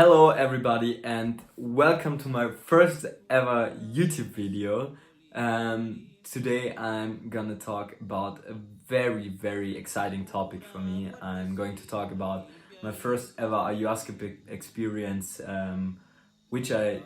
Hello everybody and welcome to my first ever YouTube video. Today I'm gonna talk about a very exciting topic for me. I'm going to talk about my first ever ayahuasca experience, which I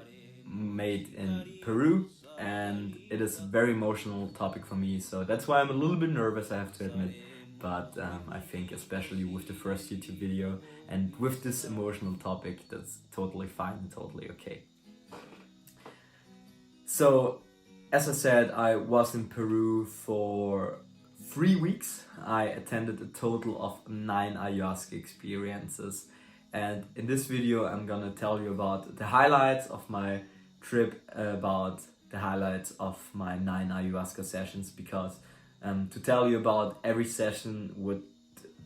made in Peru, and it is a very emotional topic for me, so that's why I'm a little bit nervous, I have to admit. But I think especially with the first YouTube video and with this emotional topic, that's totally fine and totally okay. So, as I said, I was in Peru for 3 weeks. I attended a total of 9 ayahuasca experiences. And in this video, I'm gonna tell you about the highlights of my trip, about the highlights of my 9 ayahuasca sessions, because to tell you about every session would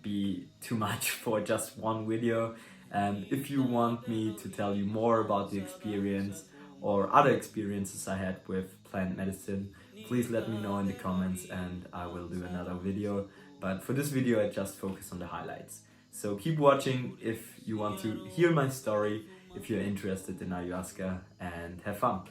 be too much for just one video. If you want me to tell you more about the experience or other experiences I had with plant medicine, please let me know in the comments and I will do another video. But for this video, I just focus on the highlights. So keep watching if you want to hear my story, if you're interested in ayahuasca, and have fun.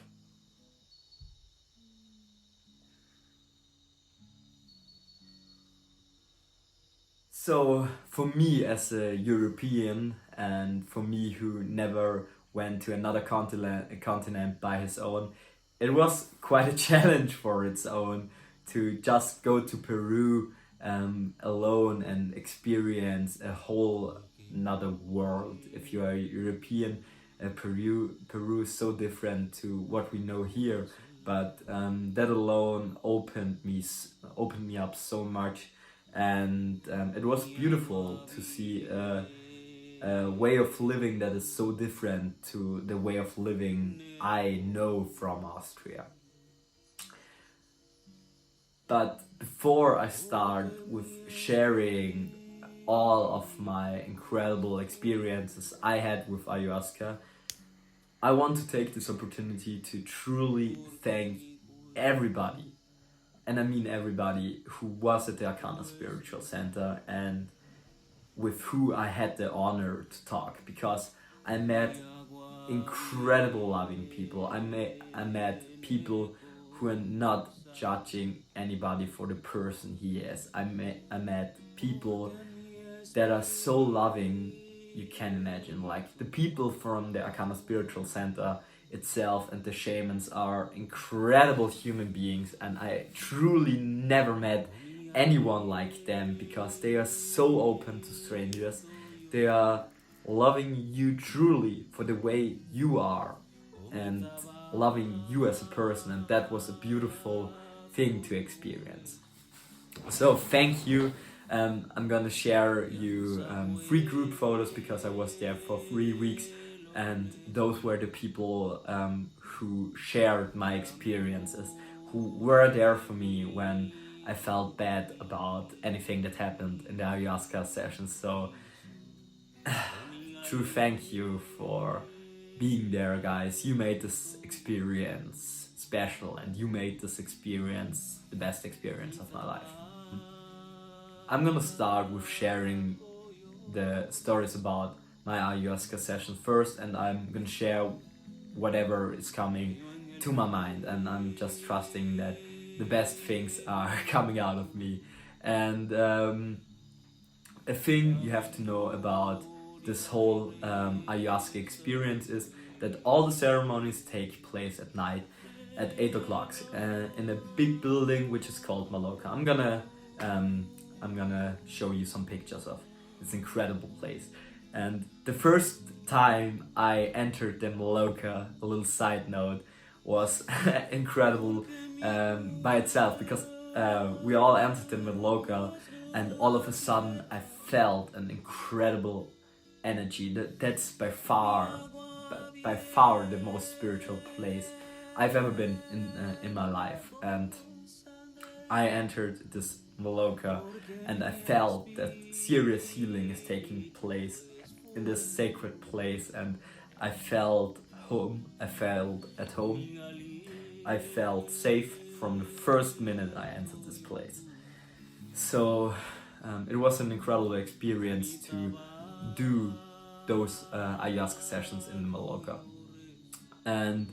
So for me as a European, and for me who never went to another continent by his own, it was quite a challenge for its own to just go to Peru alone and experience a whole another world. If you are a European, Peru is so different to what we know here, but that alone opened me up so much. And it was beautiful to see a way of living that is so different to the way of living I know from Austria. But before I start with sharing all of my incredible experiences I had with ayahuasca, I want to take this opportunity to truly thank everybody, and I mean everybody, who was at the Arkana Spiritual Center and with who I had the honor to talk, because I met incredible loving people. I met people who are not judging anybody for the person he is. I met people that are so loving you can imagine. Like the people from the Arkana Spiritual Center itself and the shamans are incredible human beings, and I truly never met anyone like them, because they are so open to strangers. They are loving you truly for the way you are and loving you as a person, and that was a beautiful thing to experience. So thank you. I'm gonna share you 3 group photos, because I was there for 3 weeks, and those were the people who shared my experiences, who were there for me when I felt bad about anything that happened in the ayahuasca sessions. So true thank you for being there, guys. You made this experience special, and you made this experience the best experience of my life. I'm gonna start with sharing the stories about my ayahuasca session first, and I'm gonna share whatever is coming to my mind, and I'm just trusting that the best things are coming out of me. And a thing you have to know about this whole ayahuasca experience is that all the ceremonies take place at night at 8 o'clock in a big building which is called Maloka. I'm gonna show you some pictures of this incredible place. And the first time I entered the Maloka, a little side note, was incredible by itself, because we all entered the Maloka, and all of a sudden I felt an incredible energy. That's by far the most spiritual place I've ever been in my life. And I entered this Maloka and I felt that serious healing is taking place in this sacred place, and I felt home, I felt at home, I felt safe from the first minute I entered this place. So it was an incredible experience to do those ayahuasca sessions in Mallorca. And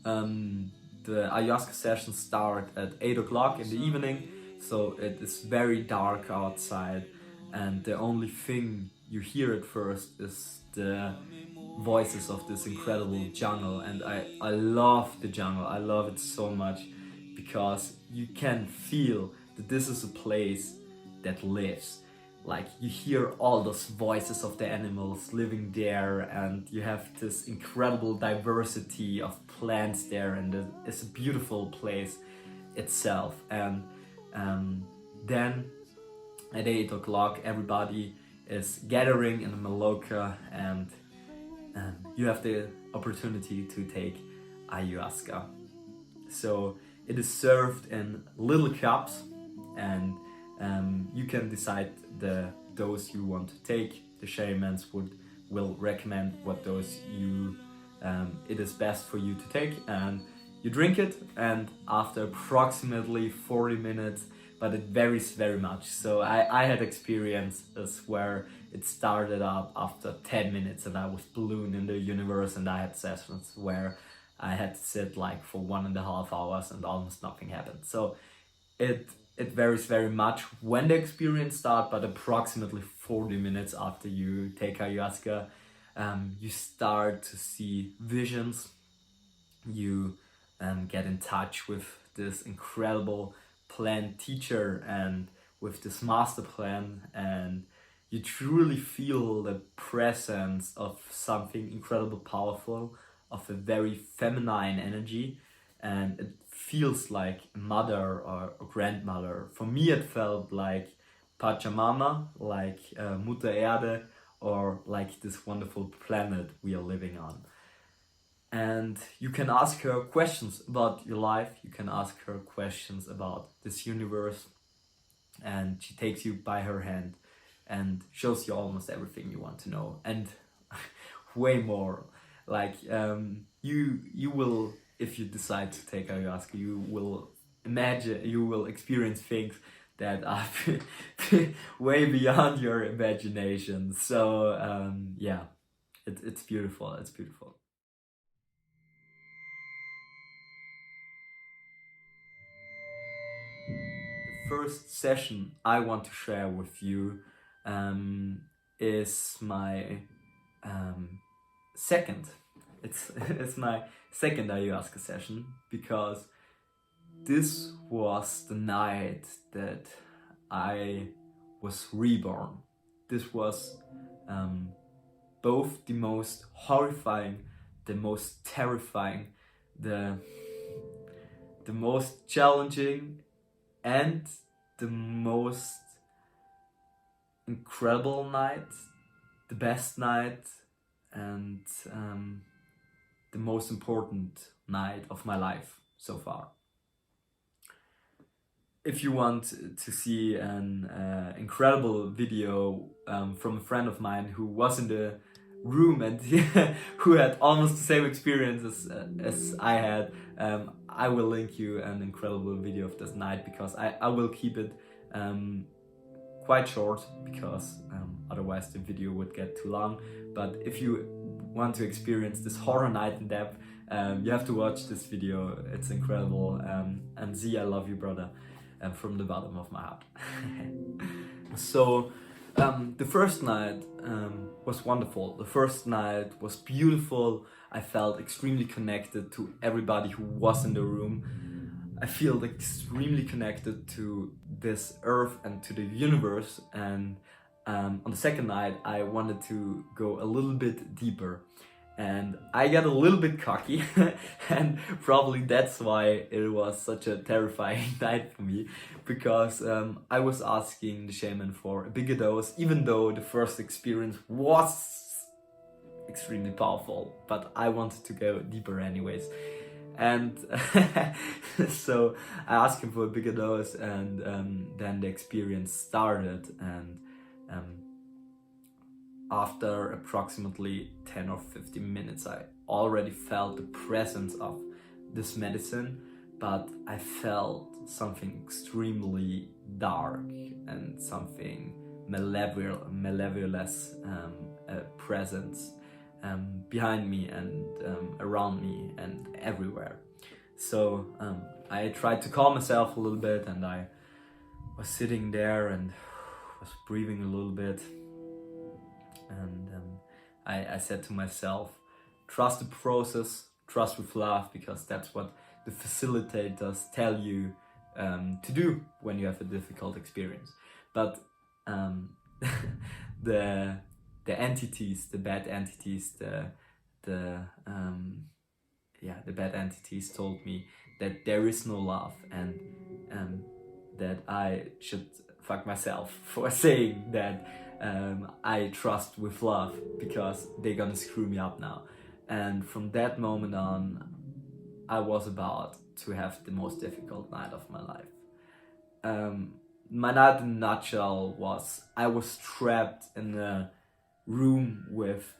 the ayahuasca sessions start at 8 o'clock in the evening, so it is very dark outside, and the only thing you hear at first is the voices of this incredible jungle. And I love the jungle, I love it so much, because you can feel that this is a place that lives. Like, you hear all those voices of the animals living there, and you have this incredible diversity of plants there, and it's a beautiful place itself. And then at 8 o'clock everybody is gathering in Mallorca, and you have the opportunity to take ayahuasca. So it is served in little cups, and you can decide the dose you want to take. The shamans will recommend what dose it is best for you to take, and you drink it. And after approximately 40 minutes, but it varies very much. So I had experiences where it started up after 10 minutes and I was ballooned in the universe, and I had sessions where I had to sit like for 1.5 hours and almost nothing happened. So it varies very much when the experience starts, but approximately 40 minutes after you take ayahuasca, you start to see visions. You get in touch with this incredible plant teacher and with this master plan, and you truly feel the presence of something incredibly powerful, of a very feminine energy, and it feels like a mother or a grandmother. For me it felt like Pachamama, like Mutter Erde, or like this wonderful planet we are living on. And you can ask her questions about your life, you can ask her questions about this universe, and she takes you by her hand and shows you almost everything you want to know, and way more. Like, you will, if you decide to take ayahuasca, you will experience things that are way beyond your imagination. So yeah, it's beautiful, it's beautiful. The first session I want to share with you is my second. It's my second ayahuasca session, because this was the night that I was reborn. This was both the most horrifying, the most terrifying, the most challenging, and the most incredible night, the best night, and the most important night of my life so far. If you want to see an incredible video from a friend of mine who was in the room and who had almost the same experience as I had, I will link you an incredible video of this night, because I will keep it quite short, because otherwise the video would get too long. But if you want to experience this horror night in depth, you have to watch this video. It's incredible. And Z, I love you, brother, from the bottom of my heart. So the first night was wonderful. The first night was beautiful. I felt extremely connected to everybody who was in the room. I feel extremely connected to this earth and to the universe. And on the second night, I wanted to go a little bit deeper. And I got a little bit cocky, and probably that's why it was such a terrifying night for me, because I was asking the shaman for a bigger dose, even though the first experience was extremely powerful, but I wanted to go deeper anyways. And so I asked him for a bigger dose, and then the experience started. And after approximately 10 or 15 minutes, I already felt the presence of this medicine, but I felt something extremely dark and something malevolous presence behind me and around me and everywhere. So I tried to calm myself a little bit, and I was sitting there and was breathing a little bit, and I said to myself, trust the process, trust with love, because that's what the facilitators tell you to do when you have a difficult experience. But the entities, the bad entities, the bad entities told me that there is no love, and that I should fuck myself for saying that I trust with love, because they're gonna screw me up now. And from that moment on, I was about to have the most difficult night of my life. My night in a nutshell was, I was trapped in a room with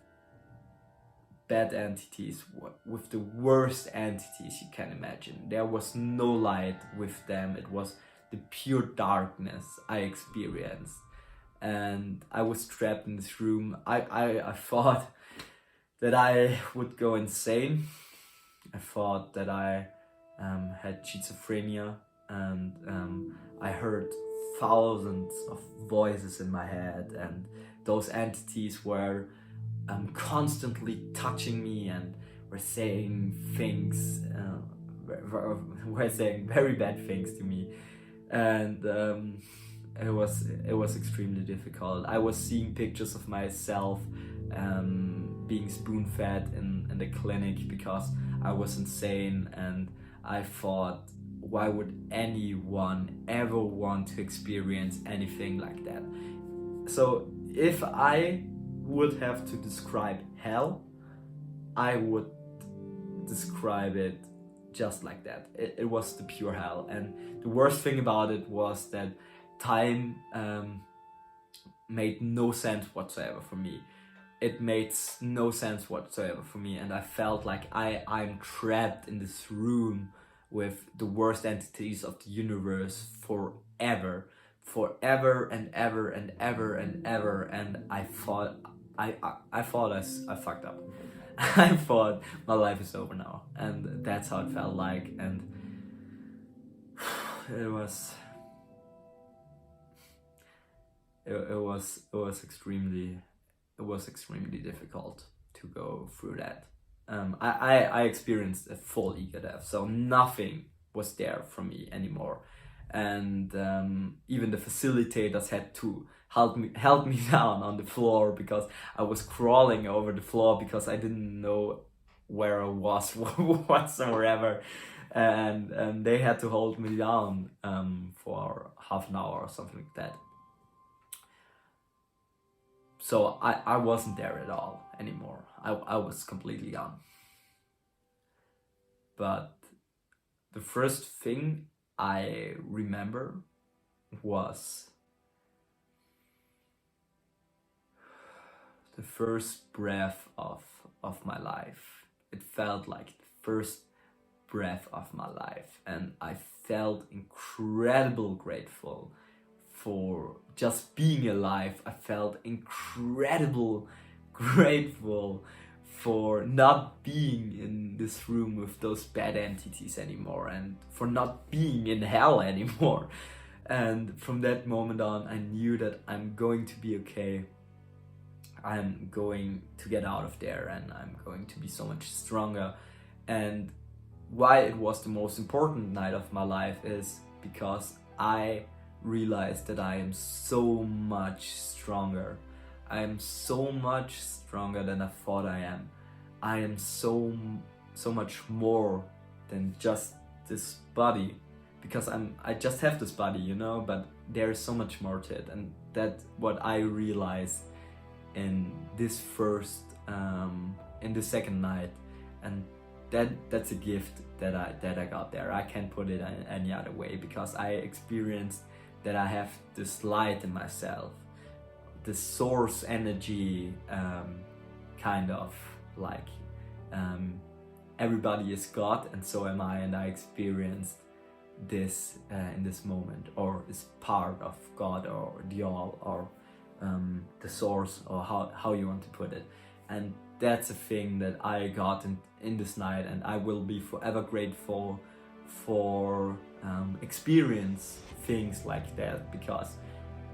bad entities, with the worst entities you can imagine. There was no light with them. It was the pure darkness I experienced. And I was trapped in this room. I thought that I would go insane. I thought that I had schizophrenia, and I heard thousands of voices in my head, and those entities were constantly touching me and were saying things, were saying very bad things to me, and it was extremely difficult. I was seeing pictures of myself being spoon-fed in the clinic because I was insane, and I thought, why would anyone ever want to experience anything like that? So if I would have to describe hell, I would describe it just like that. It was the pure hell. And the worst thing about it was that time made no sense whatsoever for me. It made no sense whatsoever for me, and I felt like I'm trapped in this room with the worst entities of the universe forever and ever and ever and ever. And I thought I fucked up. I thought my life is over now, and that's how it felt like. And it was extremely difficult to go through that. I experienced a full ego death, so nothing was there for me anymore, and even the facilitators had to help me down on the floor, because I was crawling over the floor because I didn't know where I was whatsoever, and they had to hold me down for half an hour or something like that. So I wasn't there at all anymore. I was completely gone. But the first thing I remember was the first breath of my life. It felt like the first breath of my life, and I felt incredibly grateful for just being alive. I felt incredibly grateful for not being in this room with those bad entities anymore, and for not being in hell anymore. And from that moment on, I knew that I'm going to be okay. I'm going to get out of there, and I'm going to be so much stronger. And why it was the most important night of my life is because I realized that I am so much stronger. I am so much stronger than I thought I am. I am so much more than just this body, because I just have this body, you know, but there is so much more to it. And that's what I realized in this in the second night. And that's a gift that I got there. I can't put it any other way, because I experienced that I have this light in myself, this source energy, kind of like everybody is God, and so am I, and I experienced this in this moment, or is part of God, or the all, or the source, or how you want to put it. And that's a thing that I got in this night, and I will be forever grateful for experience things like that, because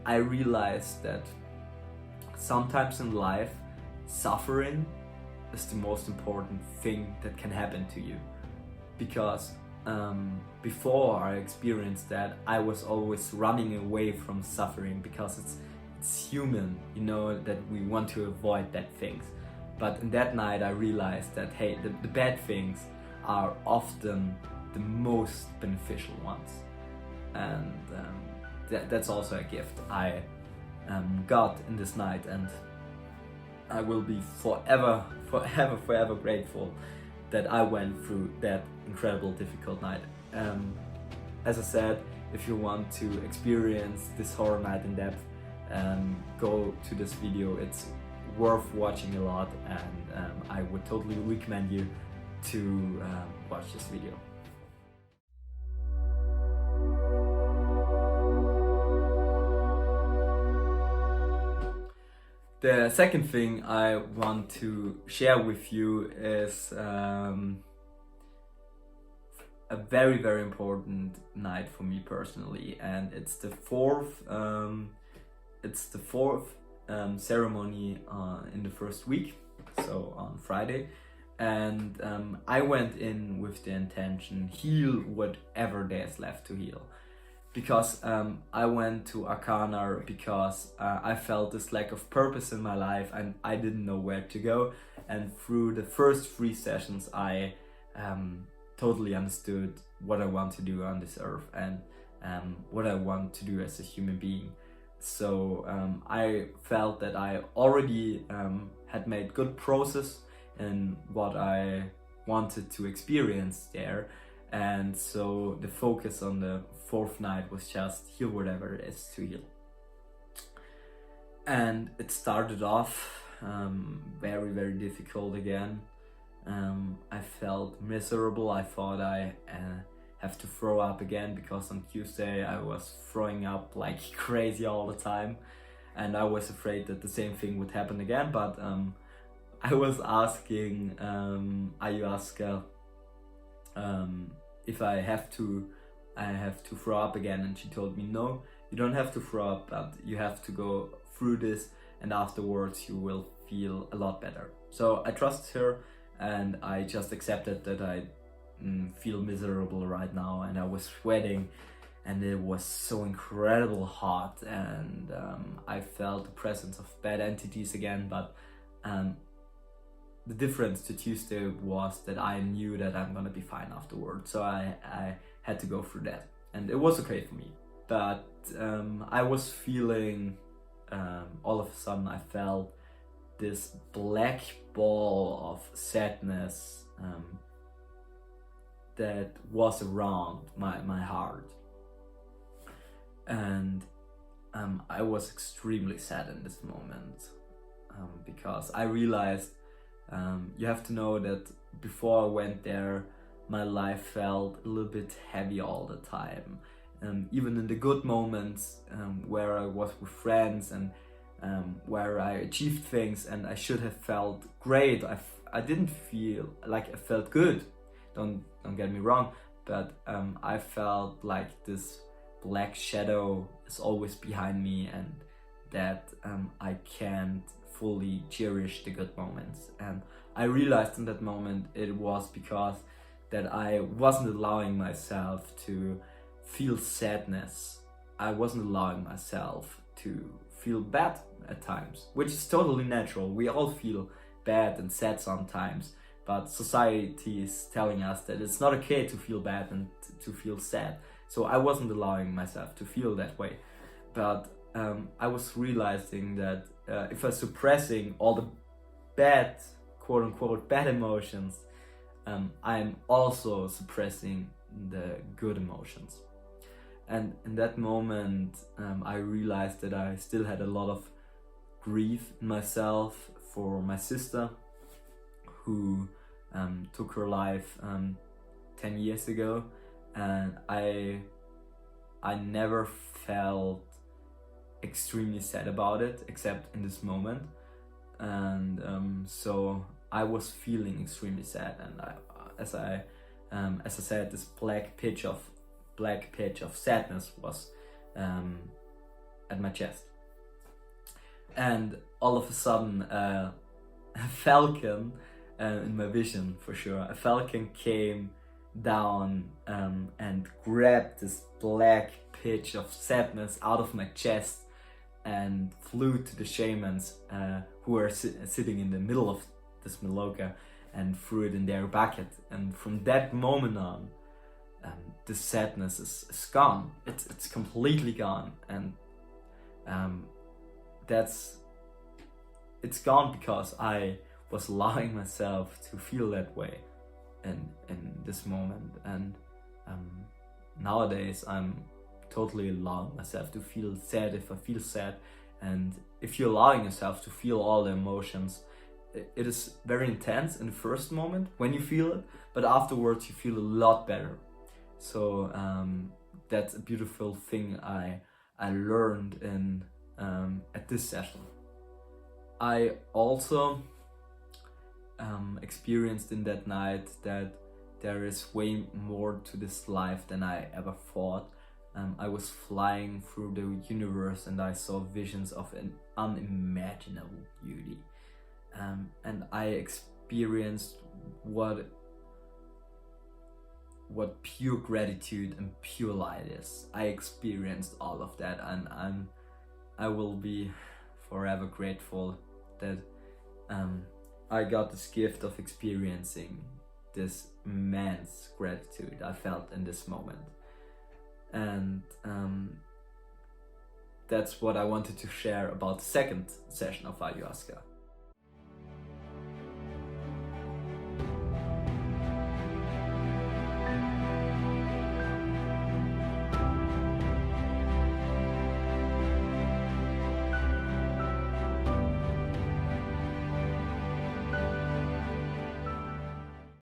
I realized that sometimes in life suffering is the most important thing that can happen to you. Because before I experienced that, I was always running away from suffering, because it's human, you know, that we want to avoid bad things. But in that night I realized that, hey, the bad things are often the most beneficial ones. And that's also a gift I got in this night, and I will be forever grateful that I went through that incredible difficult night. As I said, if you want to experience this horror night in depth, go to this video. It's worth watching a lot, and I would totally recommend you to watch this video. The second thing I want to share with you is a very important night for me personally, and it's the fourth ceremony in the first week, so on Friday. And I went in with the intention, heal whatever there's left to heal. Because I went to Arkana because I felt this lack of purpose in my life, and I didn't know where to go. And through the first 3 sessions I totally understood what I want to do on this earth, and what I want to do as a human being. So I felt that I already had made good progress in what I wanted to experience there. And so the focus on the 4th night was just heal whatever it is to heal. And it started off very difficult again. I felt miserable. I thought I have to throw up again, because on Tuesday I was throwing up like crazy all the time, and I was afraid that the same thing would happen again. But I was asking Ayahuasca if I have to throw up again, and she told me, no, you don't have to throw up, but you have to go through this, and afterwards you will feel a lot better. So I trusted her, and I just accepted that I feel miserable right now, and I was sweating, and it was so incredible hot, and I felt the presence of bad entities again. But the difference to Tuesday was that I knew that I'm gonna be fine afterwards, so I had to go through that, and it was okay for me. But I was feeling, all of a sudden I felt this black ball of sadness that was around my heart, and I was extremely sad in this moment, because I realized, you have to know that before I went there, my life felt a little bit heavy all the time. Even in the good moments, where I was with friends, and where I achieved things and I should have felt great, I didn't feel like I felt good. Don't get me wrong, but I felt like this black shadow is always behind me, and that I can't fully cherish the good moments. And I realized in that moment it was because that I wasn't allowing myself to feel sadness. I wasn't allowing myself to feel bad at times, which is totally natural. We all feel bad and sad sometimes, but society is telling us that it's not okay to feel bad and to feel sad. So I wasn't allowing myself to feel that way. But I was realizing that if I'm suppressing all the bad, quote unquote, bad emotions, I'm also suppressing the good emotions. And in that moment, I realized that I still had a lot of grief in myself for my sister, who took her life 10 years ago, and I never felt extremely sad about it, except in this moment. And so I was feeling extremely sad, and as I said, this black pitch of sadness was at my chest. And all of a sudden, a falcon, in my vision for sure, a falcon came down and grabbed this black pitch of sadness out of my chest and flew to the shamans who were sitting in the middle of this maloka, and threw it in their bucket. And from that moment on, the sadness is gone. It's completely gone, and it's gone because I was allowing myself to feel that way in this moment. And nowadays I'm totally allowing myself to feel sad if I feel sad. And if you're allowing yourself to feel all the emotions, it is very intense in the first moment when you feel it, but afterwards you feel a lot better. So that's a beautiful thing I learned in at this session. I also experienced in that night that there is way more to this life than I ever thought. I was flying through the universe and I saw visions of an unimaginable beauty. And I experienced what pure gratitude and pure light is. I experienced all of that, and I will be forever grateful that I got this gift of experiencing this immense gratitude I felt in this moment. And that's what I wanted to share about the second session of ayahuasca.